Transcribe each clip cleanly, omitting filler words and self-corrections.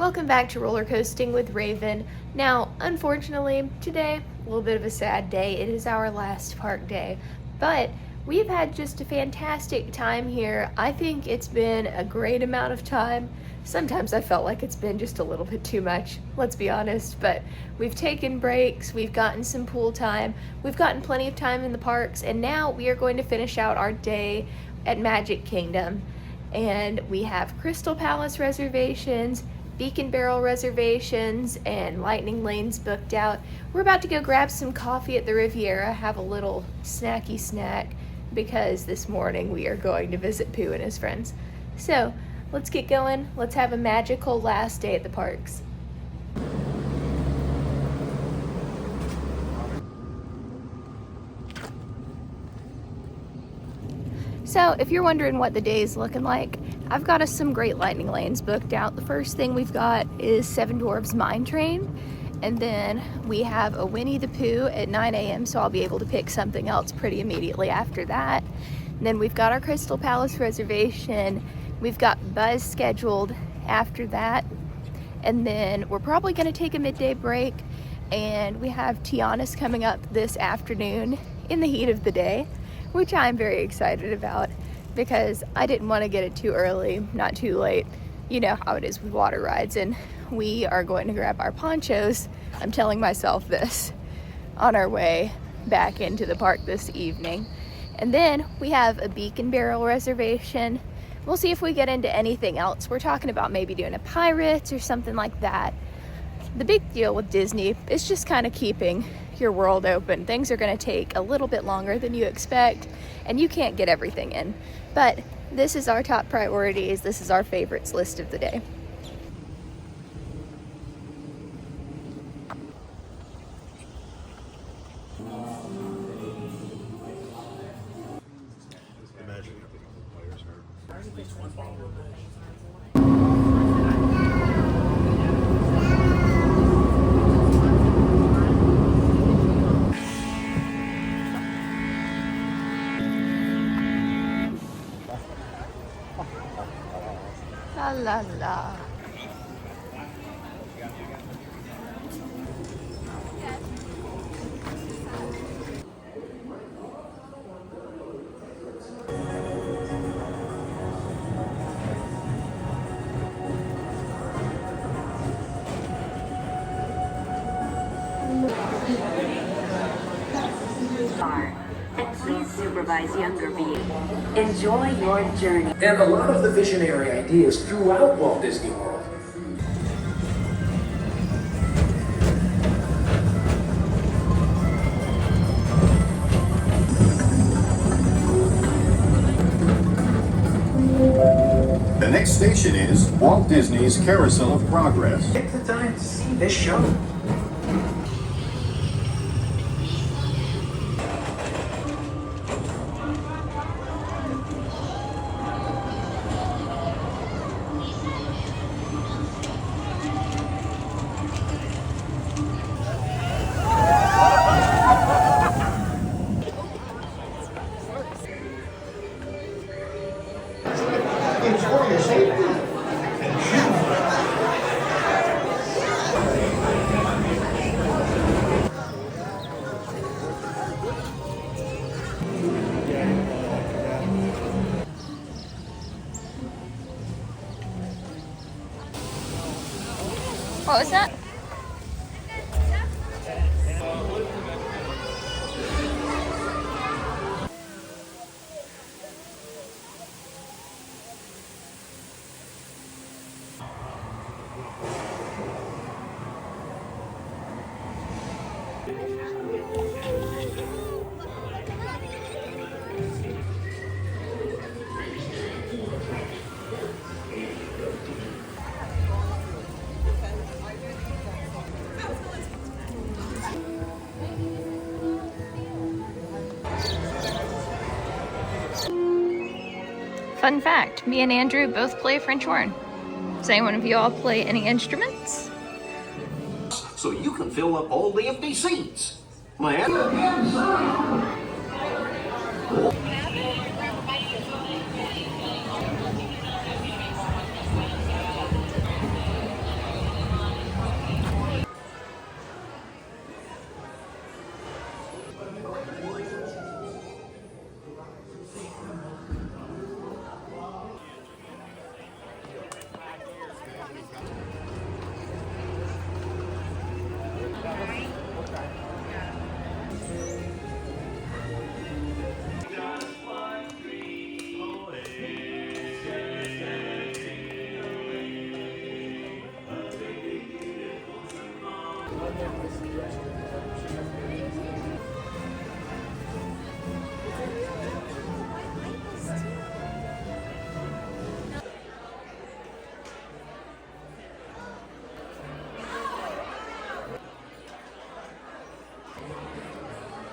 Welcome back to Roller Coasting with Raven. Now, unfortunately, today, a little bit of a sad day. It is our last park day, but we've had just a fantastic time here. I think it's been a great amount of time. Sometimes I felt like it's been just a little bit too much, let's be honest, but we've taken breaks, we've gotten some pool time, we've gotten plenty of time in the parks, and now we are going to finish out our day at Magic Kingdom. And we have Crystal Palace reservations, Beak and Barrel reservations, and Lightning Lanes booked out. We're about to go grab some coffee at the Riviera, have a little snacky snack, because this morning we are going to visit Pooh and his friends. So let's get going. Let's have a magical last day at the parks. So if you're wondering what the day is looking like, I've got us some great Lightning Lanes booked out. The first thing we've got is Seven Dwarfs Mine Train, and then we have a Winnie the Pooh at 9 a.m. so I'll be able to pick something else pretty immediately after that. And then we've got our Crystal Palace reservation. We've got Buzz scheduled after that, and then we're probably going to take a midday break, and we have Tiana's coming up this afternoon in the heat of the day, which I'm very excited about because I didn't want to get it too early, not too late. You know how it is with water rides, and we are going to grab our ponchos, I'm telling myself this, on our way back into the park this evening. And then we have a Beak and Barrel reservation. We'll see if we get into anything else. We're talking about maybe doing a Pirates or something like that. The big deal with Disney is just kind of keeping your world open. Things are going to take a little bit longer than you expect, and you can't get everything in. But this is our top priorities. This is our favorites list of the day. La la la. And please supervise younger beings. Enjoy your journey. And a lot of the visionary ideas throughout Walt Disney World. The next station is Walt Disney's Carousel of Progress. Take the time to see this show. It's for your safety. What was that? Fun fact, me and Andrew both play French horn. Does anyone of you all play any instruments? So you can fill up all the empty seats. Man.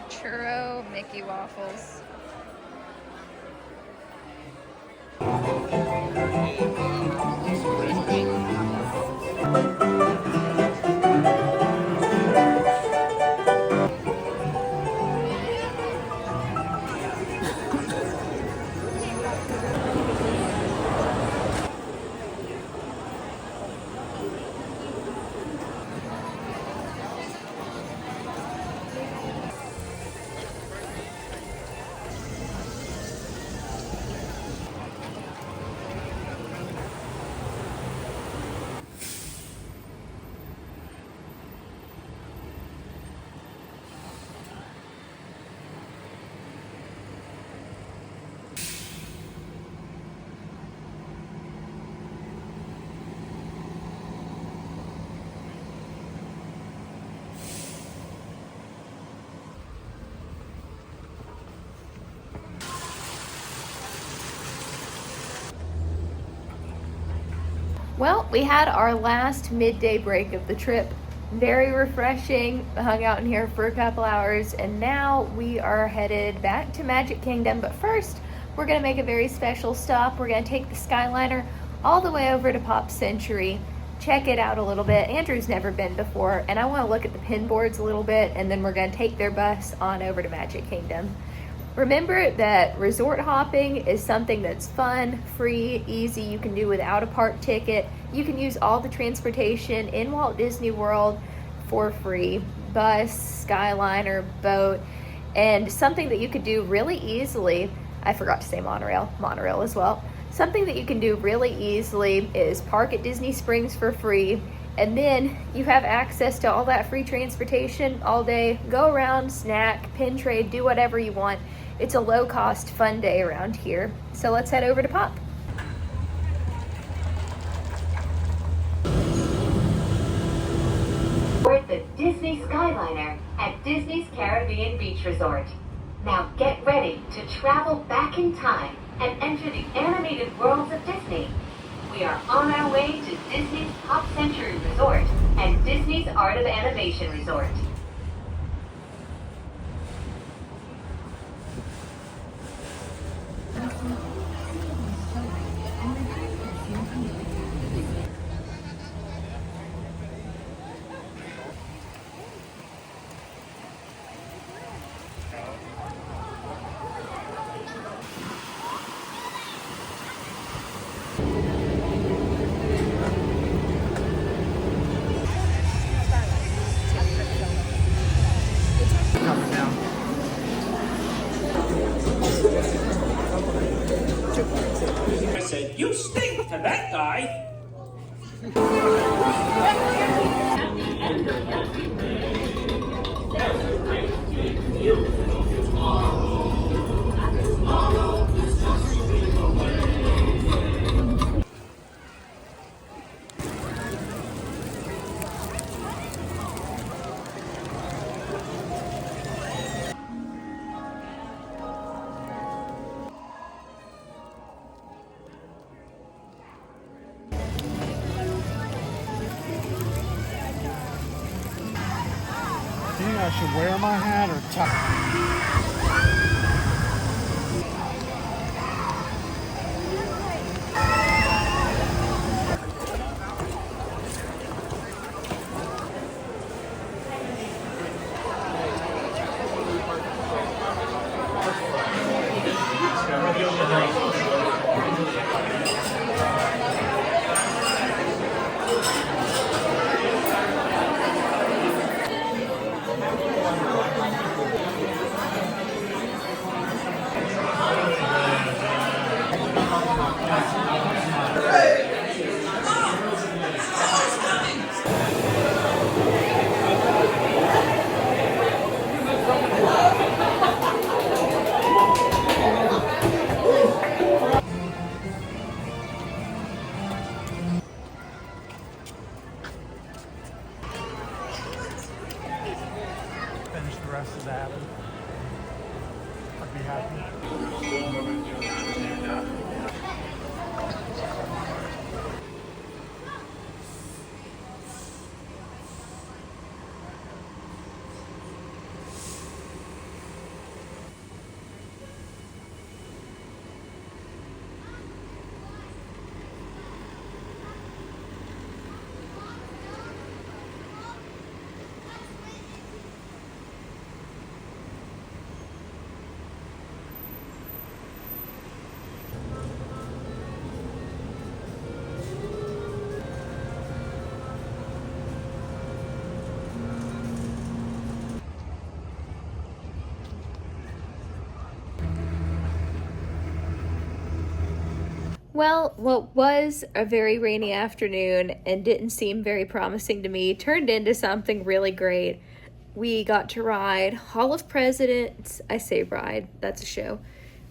Churro Mickey waffles. Well, we had our last midday break of the trip. Very refreshing. Hung out in here for a couple hours, and now we are headed back to Magic Kingdom. But first, we're going to make a very special stop. We're going to take the Skyliner all the way over to Pop Century, check it out a little bit. Andrew's never been before, and I want to look at the pin boards a little bit, and then we're going to take their bus on over to Magic Kingdom. Remember that resort hopping is something that's fun, free, easy. You can do without a park ticket. You can use all the transportation in Walt Disney World for free. Bus, Skyliner, boat, and something that you could do really easily. I forgot to say monorail as well. Something that you can do really easily is park at Disney Springs for free, and then you have access to all that free transportation all day. Go around, snack, pin trade, do whatever you want. It's a low-cost, fun day around here. So let's head over to Pop. Board the Disney Skyliner at Disney's Caribbean Beach Resort. Now get ready to travel back in time and enter the animated worlds of Disney. We are on our way to Disney's Pop Century Resort and Disney's Art of Animation Resort. I said, you stink to that guy. Do you think I should wear my hat or tie? rest of that, I'd be happy. Well, what was a very rainy afternoon and didn't seem very promising to me turned into something really great. We got to ride Hall of Presidents, I say ride, that's a show.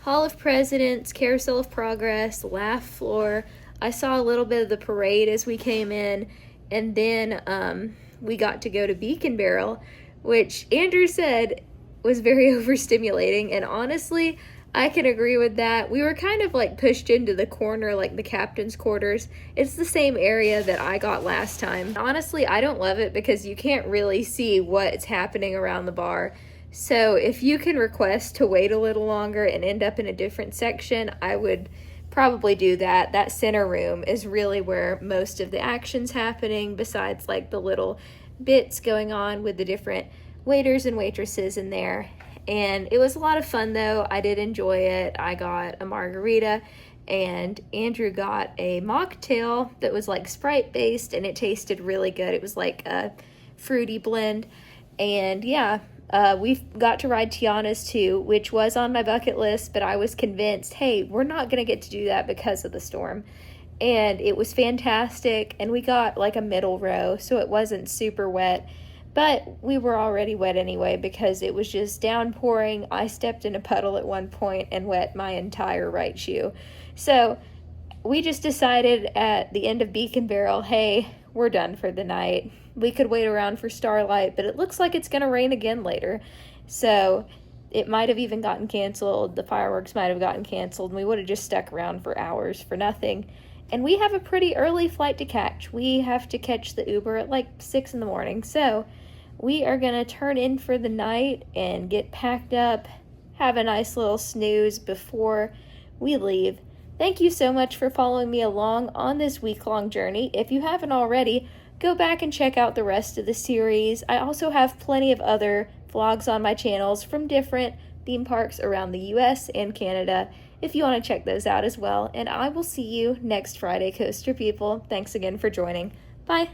Hall of Presidents, Carousel of Progress, Laugh Floor. I saw a little bit of the parade as we came in, and then we got to go to Beak and Barrel, which Andrew said was very overstimulating, and honestly, I can agree with that. We were kind of like pushed into the corner, like the captain's quarters. It's the same area that I got last time. Honestly, I don't love it because you can't really see what's happening around the bar. So if you can request to wait a little longer and end up in a different section, I would probably do that. That center room is really where most of the action's happening, besides like the little bits going on with the different waiters and waitresses in there. And it was a lot of fun though. I did enjoy it. I got a margarita and Andrew got a mocktail that was like Sprite based and it tasted really good. It was like a fruity blend. And yeah, we got to ride Tiana's too, which was on my bucket list, but I was convinced, hey, we're not going to get to do that because of the storm. And it was fantastic. And we got like a middle row, so it wasn't super wet. But we were already wet anyway because it was just downpouring. I stepped in a puddle at one point and wet my entire right shoe. So we just decided at the end of Beak and Barrel, hey, we're done for the night. We could wait around for Starlight, but it looks like it's going to rain again later. So it might have even gotten canceled. The fireworks might have gotten canceled, and we would have just stuck around for hours for nothing. And we have a pretty early flight to catch. We have to catch the Uber at like 6 in the morning. So we are going to turn in for the night and get packed up, have a nice little snooze before we leave. Thank you so much for following me along on this week-long journey. If you haven't already, go back and check out the rest of the series. I also have plenty of other vlogs on my channels from different theme parks around the US and Canada if you want to check those out as well. And I will see you next Friday, Coaster people. Thanks again for joining. Bye.